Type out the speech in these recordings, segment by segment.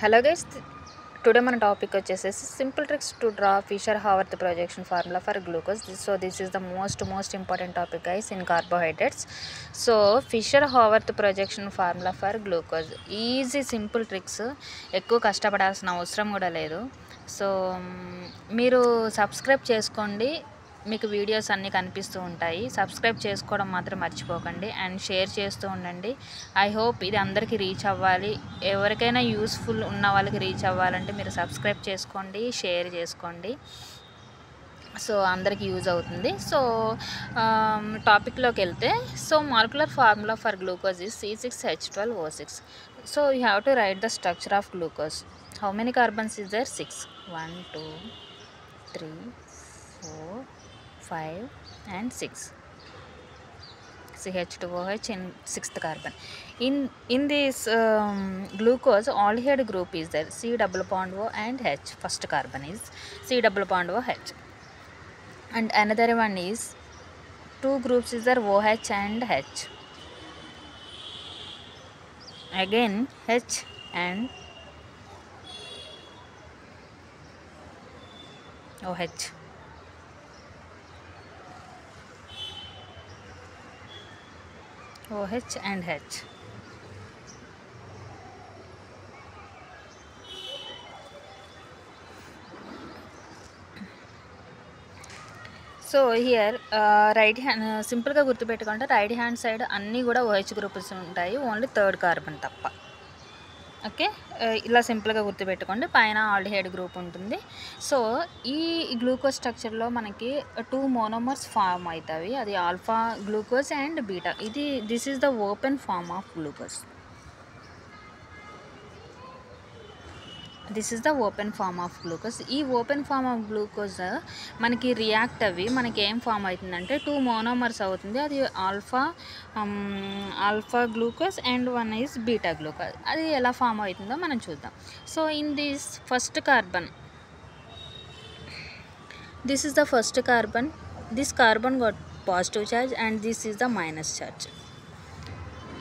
Hello guys, today మన topic వచ్చేసేసి simple tricks to draw Fischer Haworth projection formula for glucose. So this is the most important topic guys in carbohydrates. So Fischer Haworth projection formula for glucose easy simple tricks, ఎక్కువ కష్టపడాల్సిన అవసరం కూడా లేదు. So మీరు subscribe చేసుకోండి, మీకు videos అన్నీ కనిపిస్తూ ఉంటాయి. సబ్స్క్రైబ్ చేసుకోవడం మాత్రం మర్చిపోకండి అండ్ షేర్ చేస్తూ ఉండండి. ఐ హోప్ ఇది అందరికీ రీచ్ అవ్వాలి. ఎవరికైనా యూస్ఫుల్ ఉన్న వాళ్ళకి రీచ్ అవ్వాలంటే మీరు సబ్స్క్రైబ్ చేసుకోండి, షేర్ చేసుకోండి. సో అందరికీ యూజ్ అవుతుంది. సో టాపిక్లోకి వెళ్తే, so molecular formula for glucose is C6H12O6. So you have to write the structure of glucose. How many carbons is there? 6. 1 2 3 4 5 and 6. CH2OH in 6th carbon. In this glucose, aldehyde group is there. C double bond O and H. First carbon is C double bond OH. And another one is two groups is there, OH and H. Again H and OH. OH and H. So here right hand సింపుల్గా గుర్తుపెట్టుకుంటే right hand side అన్నీ కూడా OH groups ఉంటాయి, only third carbon తప్ప. Okay, ఇలా సింపుల్గా గుర్తుపెట్టుకోండి. పైన ఆల్డిహైడ్ గ్రూప్ ఉంటుంది. సో ఈ గ్లూకోజ్ స్ట్రక్చర్లో మనకి 2 మోనోమర్స్ ఫామ్ అవుతాయి. అది alpha glucose and beta. This is the open form of glucose. This is the open form of glucose. ఈ ఓపెన్ ఫామ్ ఆఫ్ గ్లూకోజ్ మనకి రియాక్ట్ అవి మనకి ఏం ఫామ్ అవుతుందంటే 2 మోనోమర్స్ అవుతుంది. అది alpha glucose and one is beta glucose. అది ఎలా ఫామ్ అవుతుందో మనం చూద్దాం. So in this first carbon, this is the first carbon. This carbon got positive charge and this is the minus charge.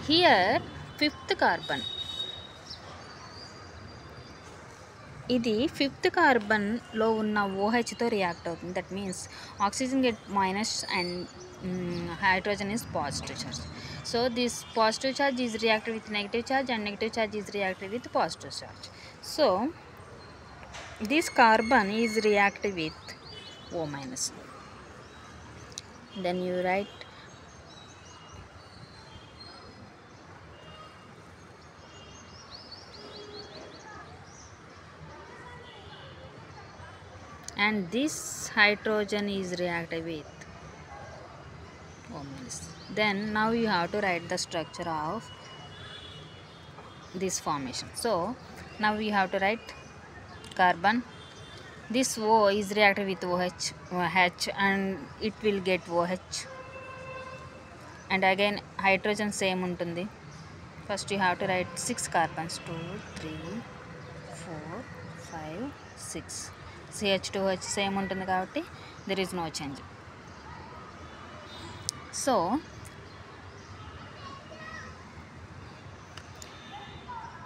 Here fifth carbon, ఇది 5th కార్బన్లో ఉన్న OHతో react అవుతుంది. That means oxygen get minus and hydrogen is positive charge. So this positive charge is reacted with negative charge and negative charge is reacted with positive charge. So this carbon is reacted with O minus. Then you write and this hydrogen is reacted with O minus. Then now you have to write the structure of this formation. So now you have to write carbon. This O is reacted with H and it will get OH. And again hydrogen same untundi. First you have to write 6 carbons. 2 3 4 5 6. CH2OH same ఉంటుంది కాబట్టి there is no change. So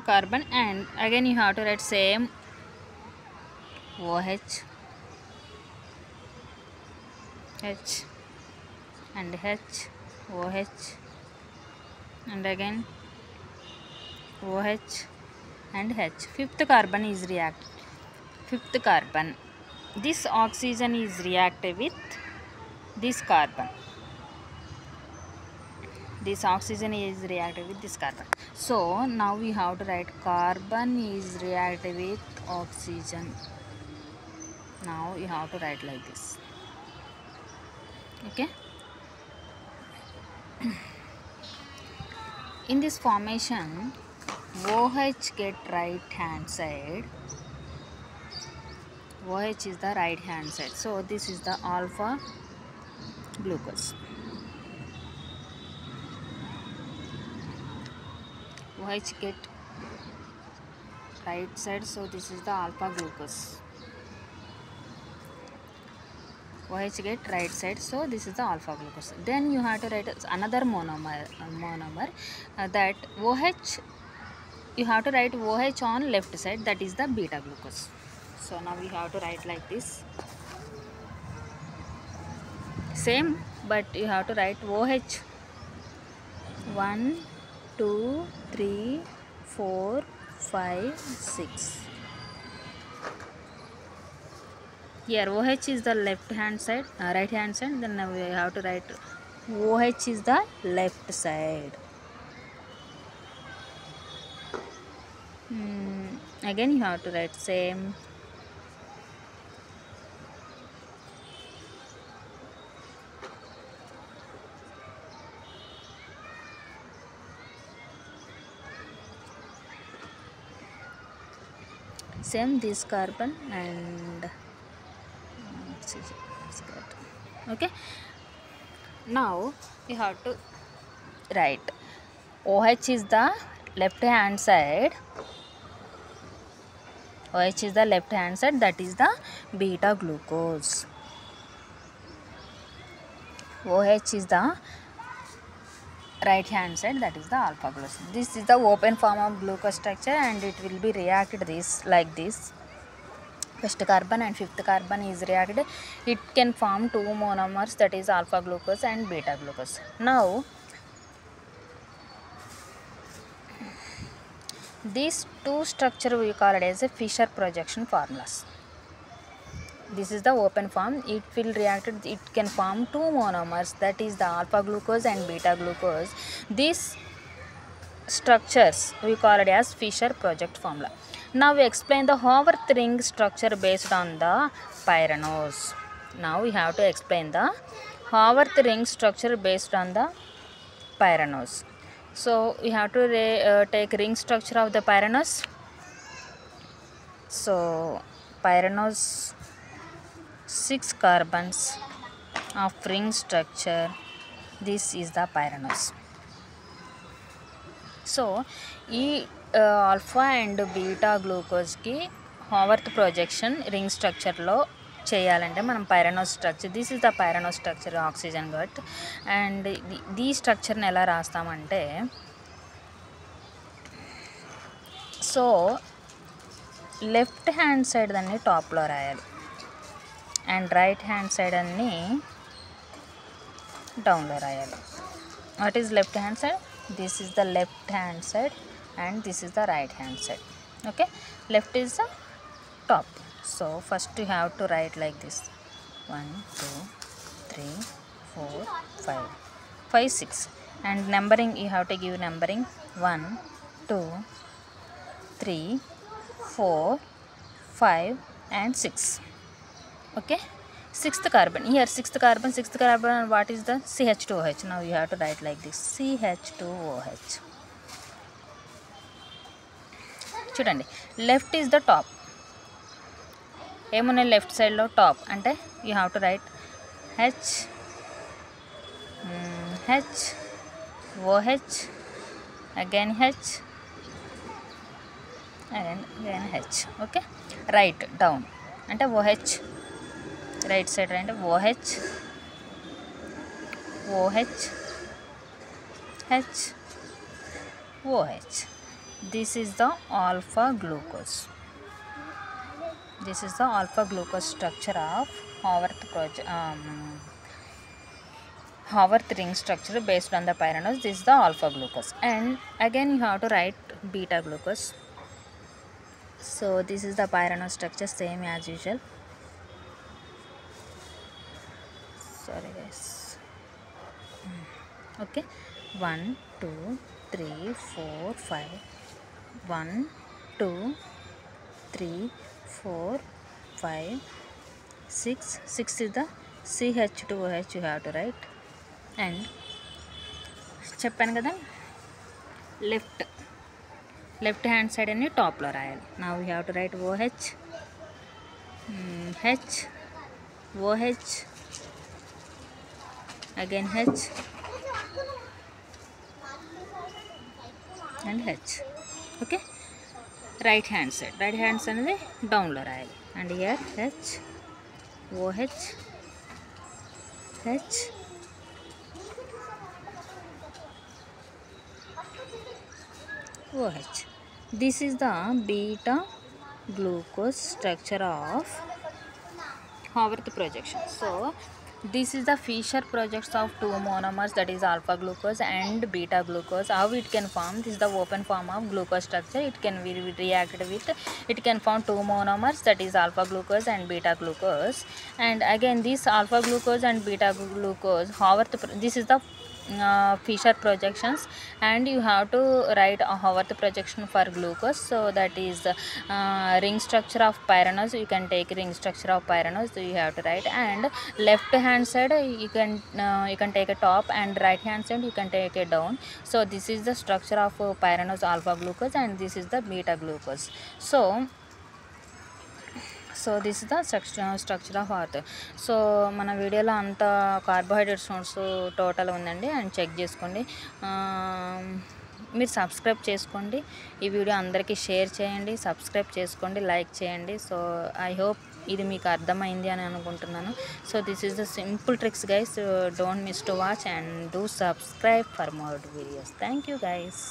carbon and again you have to write same OH, H and H, OH and again OH and H. 5th carbon is reacted. 5th carbon, this oxygen is reacted with this carbon. This oxygen is reacted with this carbon. So now we have to write carbon is reacted with oxygen. Now you have to write like this. Okay, in this formation OH get right hand side. OH is the right hand side. So this is the alpha glucose. OH get right side, so this is the alpha glucose. OH get right side, so this is the alpha glucose. Then you have to write another monomer that OH you have to write OH on left side, that is the beta glucose. So now we have to write like this, same, but you have to write OH 1 2 3 4 5 6. Here OH is the left hand side, right hand side, then we have to write OH is the left side. Again you have to write same. Same this carbon and okay. Now you have to write OH is the left hand side, OH is the left hand side, that is the beta glucose. OH is the right hand side, that is the alpha glucose. This is the open form of glucose structure and it will be reacted this like this. First carbon and fifth carbon is reacted, it can form two monomers, that is alpha glucose and beta glucose. Now these two structure we call it as a Fischer projection formulas. This is the open form, it will react, it can form two monomers, that is the alpha glucose and beta glucose. These structures we call it as Fischer project formula. Now we explain the Haworth ring structure based on the pyranose. Now we have to explain the Haworth ring structure based on the pyranose. So we have to take ring structure of the pyranose. So pyranose 6 carbons of ring structure, this is the pyranose. So ఈ alpha and beta గ్లూకోజ్కి Haworth projection ring స్ట్రక్చర్లో చేయాలంటే మనం pyranose structure, this is the pyranose structure oxygen got. And ఈ స్ట్రక్చర్ని ఎలా రాస్తామంటే, so left hand side దాన్ని టాప్లో రాయాలి అండ్ రైట్ హ్యాండ్ సైడ్ అన్ని డౌన్లో రాయాలి. What is left hand side? This is the left hand side and this is the right hand side. Okay, left is the top. So first you have to write like this: 1 2 3 4 5 5 6, and numbering you have to give numbering 1 2 3 4 5 and 6. Okay, sixth carbon, here sixth carbon, what is the CH2OH? Now you have to write like this: CH2OH. చూడండి, left is the top, ఏమున్నాయి left సైడ్లో top అంటే you have to right H H OH again H again H. Okay, right down అంటే OH, right side అంటే OH OH H OH. This is the alpha glucose. This is the alpha glucose structure of Haworth ring structure based on the pyranose. This is the alpha glucose, and again you have to write beta glucose. So this is the pyranose structure, same as usual. Sorry guys. Okay, 1 2 3 4 5 1 2 3 4 5 6 is the CH2OH you have to write. And చెప్పాను కదా, left hand side అని టాప్లో రాయాలి. నా you have to right OH H OH again H and H. Okay, right hand side అనేది డౌన్లో రాయాలి. And here H OH H OH. This is the beta glucose structure of Haworth projection. So this is the Fischer projects of two monomers, that is alpha glucose and beta glucose. How it can form? This is the open form of glucose structure. It can be reacted with, it can form two monomers, that is alpha glucose and beta glucose. And again this alpha glucose and beta glucose, this is the Fischer projections, and you have to write a Haworth projection for glucose. So that is ring structure of pyranose. You can take ring structure of pyranose, so you have to write. And left hand side you can take a top, and right hand side you can take a down. So this is the structure of pyranose alpha glucose, and this is the beta glucose. So this is the structure of heart. So మన వీడియోలో అంత carbohydrates notes total ఉందండి, and check చేసుకోండి. మీరు subscribe చేసుకోండి, ఈ video అందరికీ share చేయండి, సబ్స్క్రైబ్ చేసుకోండి, లైక్ చేయండి. సో ఐ హోప్ ఇది మీకు అర్థమైంది అని అనుకుంటున్నాను. So this is the simple tricks guys. Don't miss to watch and do subscribe for more videos. Thank you guys.